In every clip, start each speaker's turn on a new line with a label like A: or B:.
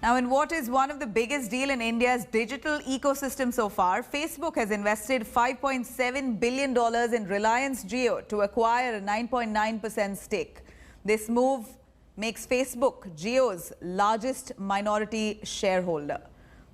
A: Now, in what is one of the biggest deal in India's digital ecosystem so far, Facebook has invested $5.7 billion in Reliance Jio to acquire a 9.9% stake. This move makes Facebook Jio's largest minority shareholder.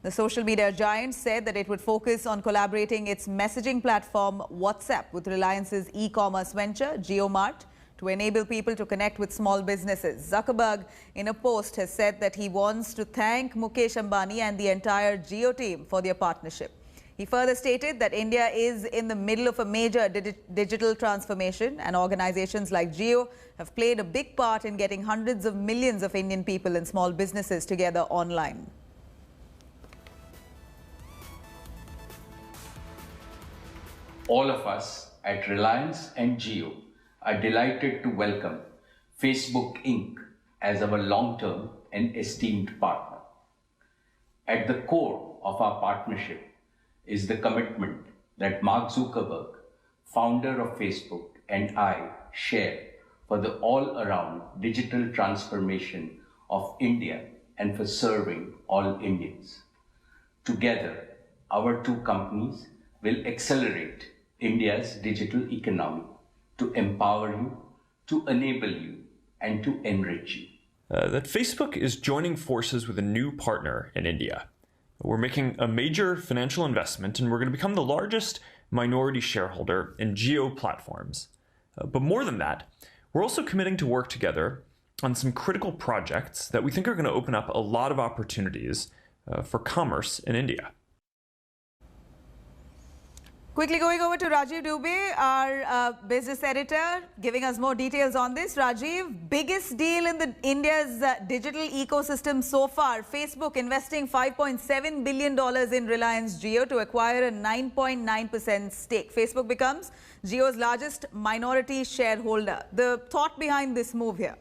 A: The social media giant said that it would focus on collaborating its messaging platform WhatsApp with Reliance's e-commerce venture JioMart to enable people to connect with small businesses. Zuckerberg, in a post, has said that he wants to thank Mukesh Ambani and the entire Jio team for their partnership. He further stated that India is in the middle of a major digital transformation, and organizations like Jio have played a big part in getting hundreds of millions of Indian people and small businesses together online.
B: All of us at Reliance and Jio are delighted to welcome Facebook Inc. as our long-term and esteemed partner. At the core of our partnership is the commitment that Mark Zuckerberg, founder of Facebook, and I share for the all-around digital transformation of India and for serving all Indians. Together, our two companies will accelerate India's digital economy to empower you, to enable you, and to enrich you.
C: That Facebook is joining forces with a new partner in India. We're making a major financial investment, and we're going to become the largest minority shareholder in Jio Platforms. But more than that, we're also committing to work together on some critical projects that we think are going to open up a lot of opportunities for commerce in India.
A: Quickly going over to Rajiv Dubey, our business editor, giving us more details on this. Rajiv, biggest deal in India's digital ecosystem so far. Facebook investing $5.7 billion in Reliance Jio to acquire a 9.9% stake. Facebook becomes Jio's largest minority shareholder. The thought behind this move here?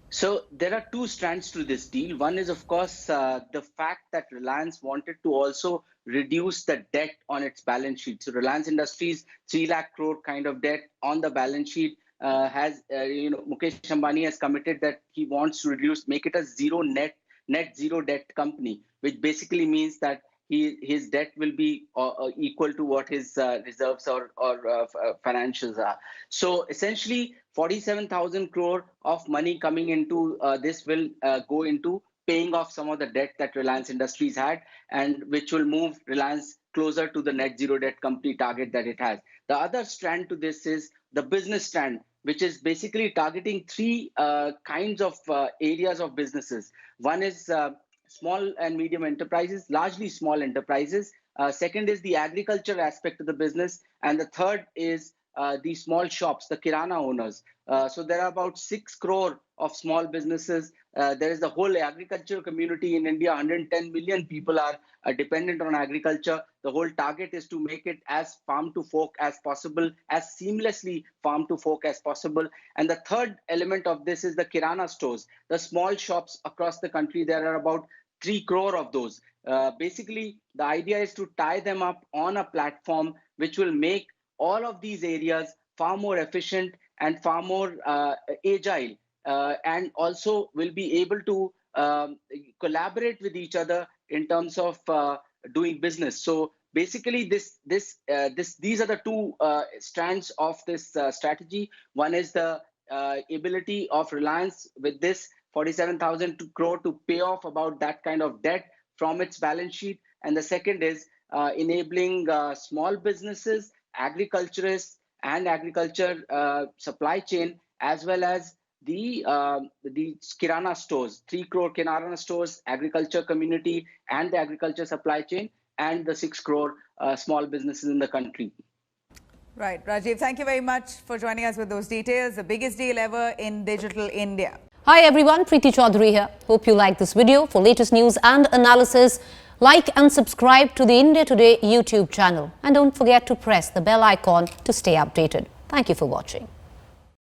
D: So there are two strands to this deal. One is, of course, the fact that Reliance wanted to also reduce the debt on its balance sheet. So Reliance Industries, 3 lakh crore kind of debt on the balance sheet Mukesh Ambani has committed that he wants to make it a net zero debt company, which basically means that his debt will be equal to what his reserves or financials are. So essentially, 47,000 crore of money coming into this will go into paying off some of the debt that Reliance Industries had, and which will move Reliance closer to the net zero debt company target that it has. The other strand to this is the business strand, which is basically targeting three kinds of areas of businesses. One is small and medium enterprises, largely small enterprises. Second is the agriculture aspect of the business. And the third is the small shops, the Kirana owners. So there are about 6 crore of small businesses. There is the whole agricultural community in India. 110 million people are dependent on agriculture. The whole target is to make it as farm to fork as possible, as seamlessly farm to fork as possible. And the third element of this is the Kirana stores, the small shops across the country. There are about 3 crore of those. Basically, the idea is to tie them up on a platform which will make all of these areas far more efficient and far more agile, and also will be able to collaborate with each other in terms of doing business. So basically, these are the two strands of this strategy. One is the ability of Reliance with this 47,000 crore to pay off about that kind of debt from its balance sheet, and the second is enabling small businesses, agriculturists, and agriculture supply chain, as well as the Kirana stores, 3 crore Kirana stores, agriculture community, and the agriculture supply chain, and the 6 crore small businesses in the country.
A: Right, Rajiv, thank you very much for joining us with those details. The biggest deal ever in digital India.
E: Hi everyone, Preeti Chaudhary here. Hope you like this video. For latest news and analysis, like and subscribe to the India Today YouTube channel. And don't forget to press the bell icon to stay updated. Thank you for watching.